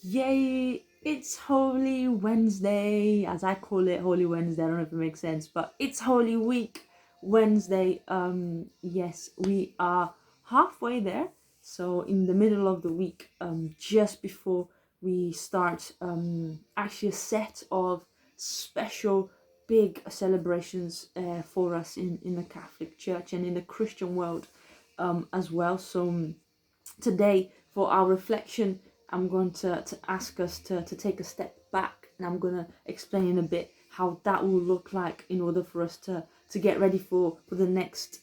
Yay! It's Holy Wednesday, as I call it, Holy Wednesday. I don't know if it makes sense, but it's Holy Week Wednesday. Yes, we are halfway there. So in the middle of the week, just before we start, actually a set of special big celebrations for us in the Catholic Church and in the Christian world as well. So today for our reflection, I'm going to ask us to take a step back, and I'm going to explain in a bit how that will look like in order for us to get ready for the next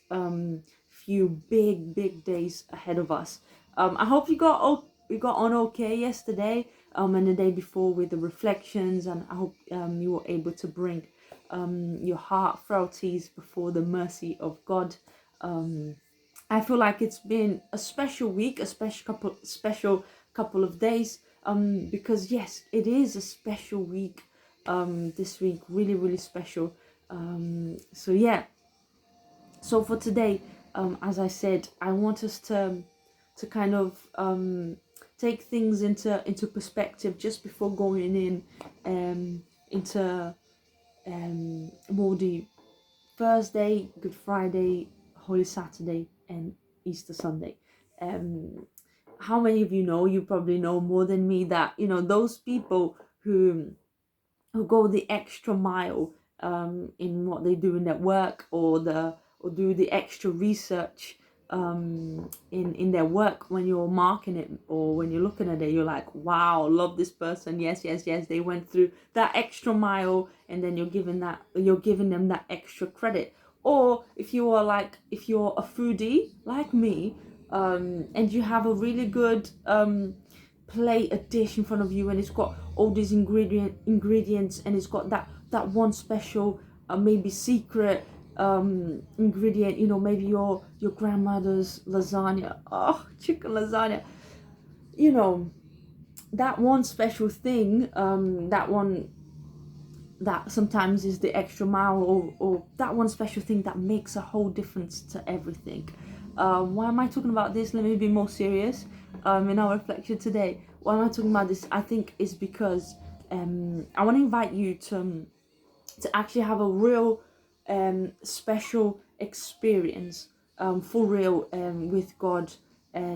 few big days ahead of us. I hope you got on okay yesterday and the day before with the reflections, and I hope you were able to bring your heartfelties before the mercy of God. I feel like it's been a special week, a special couple of days. Because yes, it is a special week. This week, really special. So yeah. So for today, as I said, I want us to kind of take things into perspective just before going in into Maundy Thursday, Good Friday, Holy Saturday, and Easter Sunday. How many of you know? You probably know more than me that those people who go the extra mile in what they do in their work, or do the extra research in their work. When you're marking it or when you're looking at it, you're like, wow, love this person, yes, they went through that extra mile, and then you're giving them that extra credit. Or if you're a foodie like me, and you have a really good plate, a dish in front of you, and it's got all these ingredients, and it's got that one special maybe secret ingredient, maybe your grandmother's lasagna, chicken lasagna, you know that one special thing, that one that sometimes is the extra mile, or that one special thing that makes a whole difference to everything. Why am I talking about this? Let me be more serious in our reflection today. Why am I talking about this? I think is because I want to invite you to actually have a real special experience, for real, with God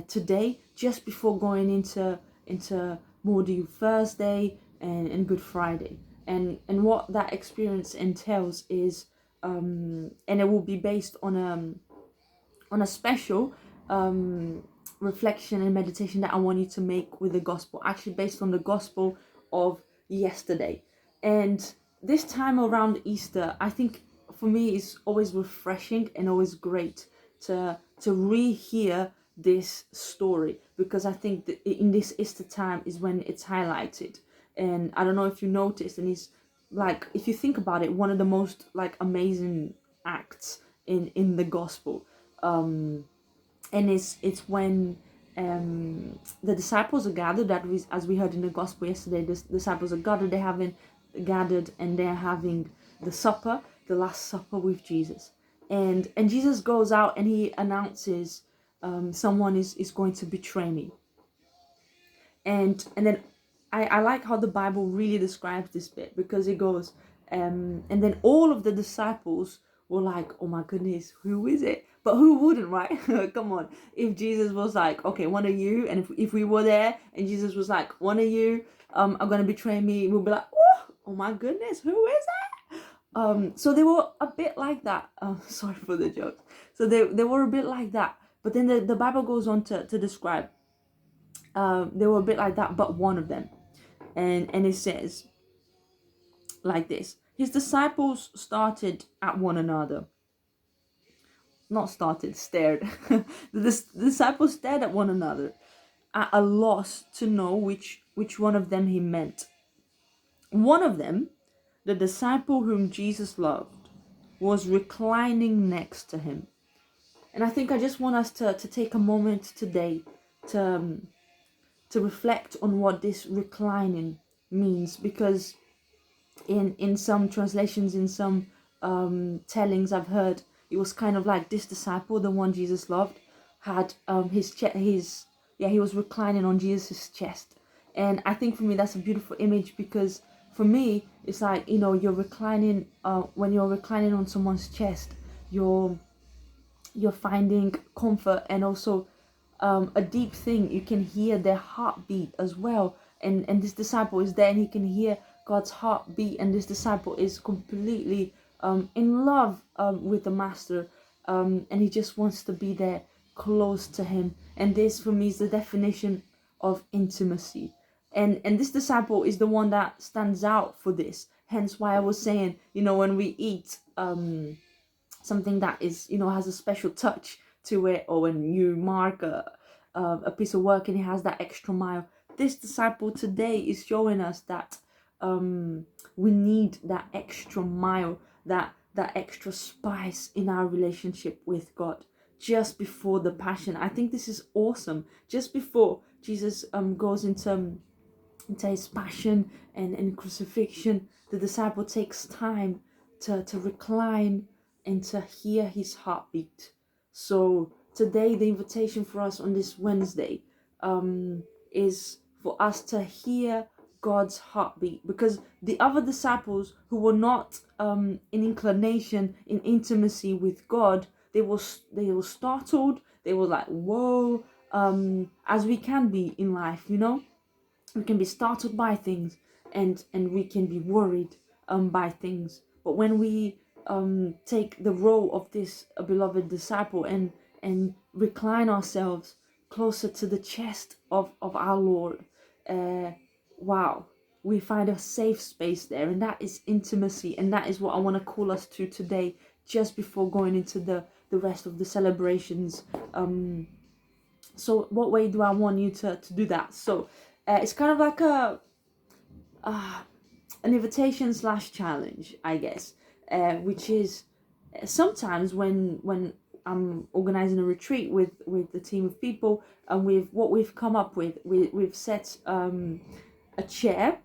today, just before going into Maundy Thursday and Good Friday. And what that experience entails is, and it will be based on a special reflection and meditation that I want you to make with the gospel, actually based on the gospel of yesterday. And this time around Easter, I think for me it's always refreshing and always great to rehear this story, because I think that in this Easter time is when it's highlighted. And I don't know if you noticed, and it's like, if you think about it, one of the most like amazing acts in the gospel. And it's when the disciples are gathered, that we, as we heard in the gospel yesterday, the disciples are gathered, and they're having the supper, the last supper with Jesus. And Jesus goes out and he announces, someone is going to betray me. And then I like how the Bible really describes this bit, because it goes, and then all of the disciples were like, oh my goodness, who is it? But who wouldn't, right? Come on. If Jesus was like, okay, one of you, and if we were there and Jesus was like, one of you are going to betray me, we'll be like, oh my goodness, who is that? So they were a bit like that. Sorry for the jokes. So they were a bit like that. But then the Bible goes on to describe, they were a bit like that, but one of them. And it says like this: his disciples started at one another. Not started, stared. The disciples stared at one another, at a loss to know which one of them he meant. One of them, the disciple whom Jesus loved, was reclining next to him. And I think I just want us to take a moment today to reflect on what this reclining means, because in some translations, in some tellings I've heard, it was kind of like this disciple, the one Jesus loved, had he was reclining on Jesus's chest, And I think for me that's a beautiful image, because for me it's like, you're reclining, when you're reclining on someone's chest, you're finding comfort, and also a deep thing. You can hear their heartbeat as well, and this disciple is there and he can hear God's heartbeat, and this disciple is completely in love with the master, and he just wants to be there close to him. And this for me is the definition of intimacy. And this disciple is the one that stands out for this, hence why I was saying, when we eat something that is, has a special touch to it, or when you mark a piece of work and it has that extra mile, this disciple today is showing us that we need that extra mile, that extra spice in our relationship with God just before the passion. I think this is awesome. Just before Jesus goes into his passion and crucifixion, the disciple takes time to recline and to hear his heartbeat. So today, the invitation for us on this Wednesday is for us to hear God's heartbeat, because the other disciples who were not in inclination, in intimacy with God, they were startled. They were like, whoa, as we can be in life, we can be startled by things, and we can be worried by things. But when we take the role of this beloved disciple and recline ourselves closer to the chest of our Lord, wow, we find a safe space there, and that is intimacy. And that is what I want to call us to today, just before going into the rest of the celebrations. So what way do I want you to do that? So it's kind of like an invitation / challenge, I guess, which is sometimes when I'm organizing a retreat with the team of people, and with what we've come up with, we've set a chair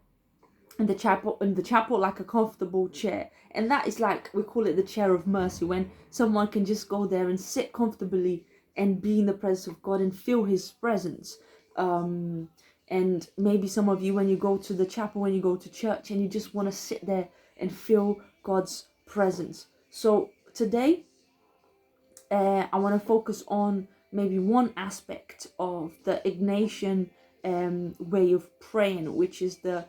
in the chapel, like a comfortable chair, and that is like, we call it the chair of mercy, when someone can just go there and sit comfortably and be in the presence of God and feel his presence. And maybe some of you, when you go to the chapel, when you go to church, and you just want to sit there and feel God's presence. So today I want to focus on maybe one aspect of the Ignatian way of praying, which is the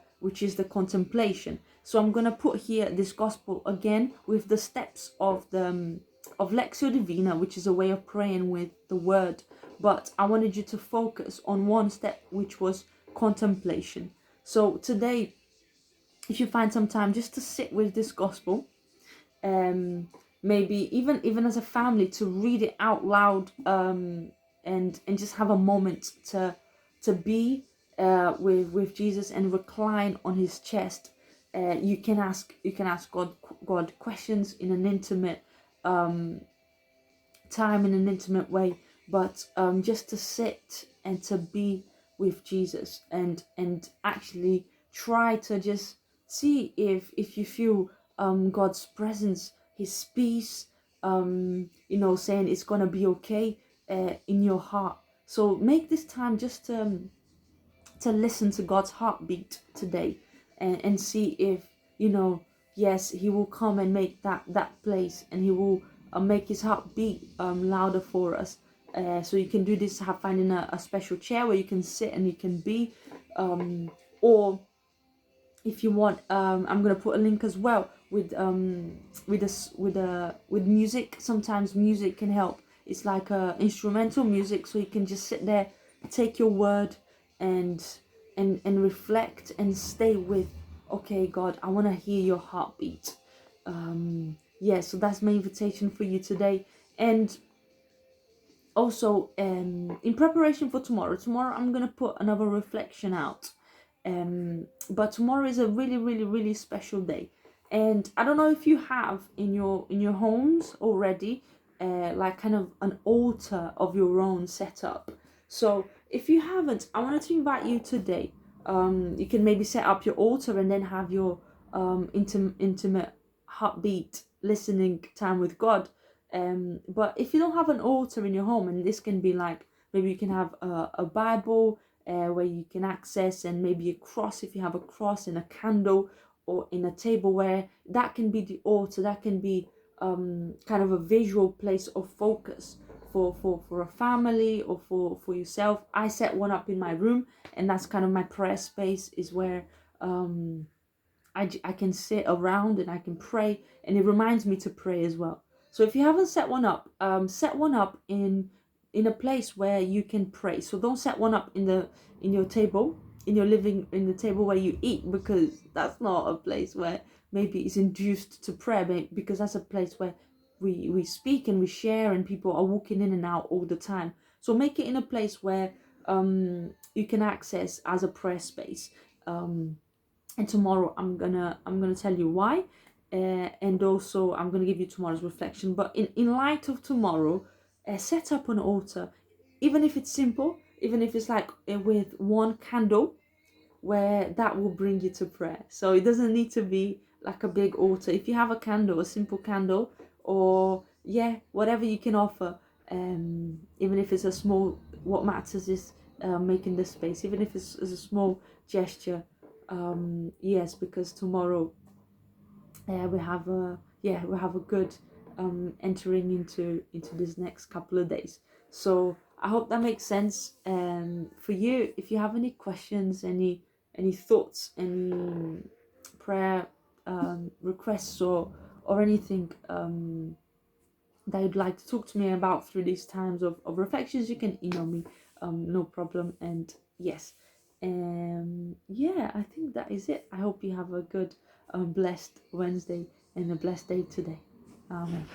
contemplation. So I'm going to put here this gospel again with the steps of the of Lectio Divina, which is a way of praying with the word. But I wanted you to focus on one step, which was contemplation. So today, if you find some time just to sit with this gospel, maybe even as a family, to read it out loud, and just have a moment to be with Jesus and recline on his chest. You can ask God questions in an intimate time, in an intimate way, but just to sit and to be with Jesus, and actually try to just see if you feel God's presence, his peace, saying it's gonna be okay in your heart. So make this time just to listen to God's heartbeat today, and see if, yes, he will come and make that place, and he will make his heart beat louder for us. So you can do this, finding a special chair where you can sit and you can be, or if you want, I'm gonna put a link as well with music. Sometimes music can help. It's like instrumental music, so you can just sit there, take your word, and reflect and stay with, okay, God, I want to hear your heartbeat. So that's my invitation for you today. And also, in preparation for tomorrow I'm gonna put another reflection out, but tomorrow is a really, really, really special day. And I don't know if you have in your homes already like kind of an altar of your own set up. So if you haven't, I wanted to invite you today. You can maybe set up your altar and then have your intimate heartbeat listening time with God. But if you don't have an altar in your home, and this can be like, maybe you can have a Bible, where you can access, and maybe a cross if you have a cross, and a candle, or in a tableware. That can be the altar. That can be kind of a visual place of focus for a family, or for yourself. I set one up in my room, and that's kind of my prayer space, is where I can sit around and I can pray, and it reminds me to pray as well. So if you haven't set one up in a place where you can pray. So don't set one up in your table, in the table where you eat, because that's not a place where maybe it's induced to prayer, because that's a place where we speak and we share, and people are walking in and out all the time. So make it in a place where you can access as a prayer space. And tomorrow I'm gonna tell you why, and also I'm gonna give you tomorrow's reflection. But in light of tomorrow, set up an altar, even if it's simple, even if it's like with one candle, where that will bring you to prayer. So it doesn't need to be like a big altar. If you have a candle, a simple candle, or yeah, whatever you can offer, even if it's a small, what matters is making the space, even if it's a small gesture. Yes, because tomorrow we have a good entering into this next couple of days. So I hope that makes sense for you. If you have any questions, any thoughts, any prayer requests, or anything that you'd like to talk to me about through these times of reflections, you can email me, no problem. And yes, yeah, I think that is it. I hope you have a good blessed Wednesday and a blessed day today. Amen.